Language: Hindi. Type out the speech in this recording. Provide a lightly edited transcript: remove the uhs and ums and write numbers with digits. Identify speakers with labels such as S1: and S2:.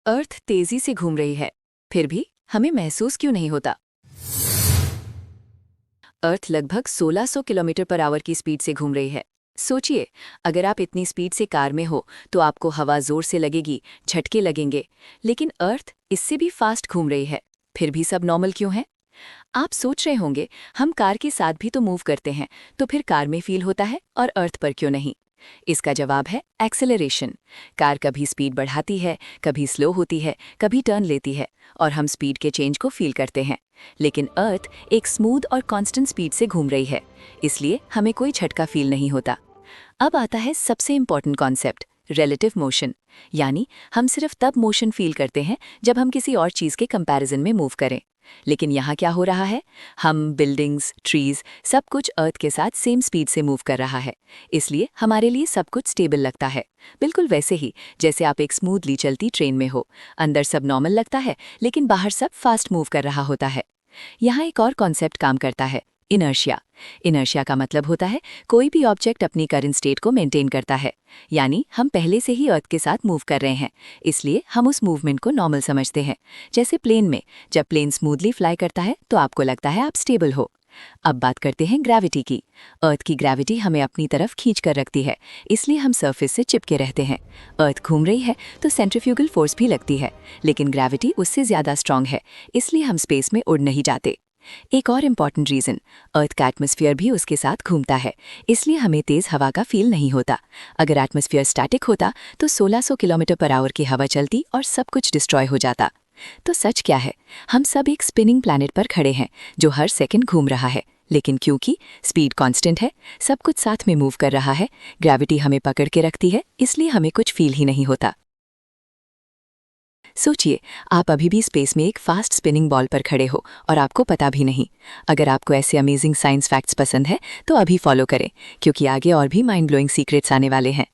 S1: अर्थ तेजी से घूम रही है, फिर भी हमें महसूस क्यों नहीं होता? अर्थ लगभग 1600 किलोमीटर पर आवर की स्पीड से घूम रही है। सोचिए, अगर आप इतनी स्पीड से कार में हो तो आपको हवा जोर से लगेगी, झटके लगेंगे। लेकिन अर्थ इससे भी फास्ट घूम रही है, फिर भी सब नॉर्मल क्यों है? आप सोच रहे होंगे, हम कार के साथ भी तो मूव करते हैं, तो फिर कार में फील होता है और अर्थ पर क्यों नहीं? इसका जवाब है एक्सेलरेशन। कार कभी स्पीड बढ़ाती है, कभी स्लो होती है, कभी टर्न लेती है, और हम स्पीड के चेंज को फील करते हैं। लेकिन अर्थ एक स्मूथ और कांस्टेंट स्पीड से घूम रही है, इसलिए हमें कोई झटका फील नहीं होता। अब आता है सबसे इंपॉर्टेंट कॉन्सेप्ट, रिलेटिव मोशन। यानी हम सिर्फ तब मोशन फील करते हैं जब हम किसी और चीज़ के कंपैरिजन में मूव करें। लेकिन यहाँ क्या हो रहा है? हम बिल्डिंग्स, ट्रीज, सब कुछ अर्थ के साथ सेम स्पीड से मूव कर रहा है, इसलिए हमारे लिए सब कुछ स्टेबल लगता है। बिल्कुल वैसे ही जैसे आप एक स्मूथली चलती ट्रेन में हो, अंदर सब नॉर्मल लगता है, लेकिन बाहर सब फास्ट मूव कर रहा होता है। यहाँ एक और कॉन्सेप्ट काम करता है, इनर्शिया। इनर्शिया का मतलब होता है कोई भी ऑब्जेक्ट अपनी करंट स्टेट को मेंटेन करता है। यानी हम पहले से ही अर्थ के साथ मूव कर रहे हैं, इसलिए हम उस मूवमेंट को नॉर्मल समझते हैं। जैसे प्लेन में, जब प्लेन स्मूथली फ्लाई करता है तो आपको लगता है आप स्टेबल हो। अब बात करते हैं ग्रेविटी की। अर्थ की ग्रेविटी हमें अपनी तरफ खींच कर रखती है, इसलिए हम सरफेस से चिपके रहते हैं। अर्थ घूम रही है तो सेंट्रीफ्यूगल फोर्स भी लगती है, लेकिन ग्रेविटी उससे ज़्यादा स्ट्रांग है, इसलिए हम स्पेस में उड़ नहीं जाते। एक और इम्पॉर्टेंट रीज़न, अर्थ का एटमॉस्फेयर भी उसके साथ घूमता है, इसलिए हमें तेज़ हवा का फील नहीं होता। अगर एटमॉस्फेयर स्टैटिक होता तो 1600 किलोमीटर पर आवर की हवा चलती और सब कुछ डिस्ट्रॉय हो जाता। तो सच क्या है? हम सब एक स्पिनिंग प्लैनेट पर खड़े हैं जो हर सेकंड घूम रहा है, लेकिन क्योंकि स्पीड कांस्टेंट है, सब कुछ साथ में मूव कर रहा है, ग्रेविटी हमें पकड़ के रखती है, इसलिए हमें कुछ फील ही नहीं होता। सोचिए, आप अभी भी स्पेस में एक फास्ट स्पिनिंग बॉल पर खड़े हो और आपको पता भी नहीं। अगर आपको ऐसे अमेजिंग साइंस फैक्ट्स पसंद है तो अभी फॉलो करें, क्योंकि आगे और भी माइंड ब्लोइंग सीक्रेट्स आने वाले हैं।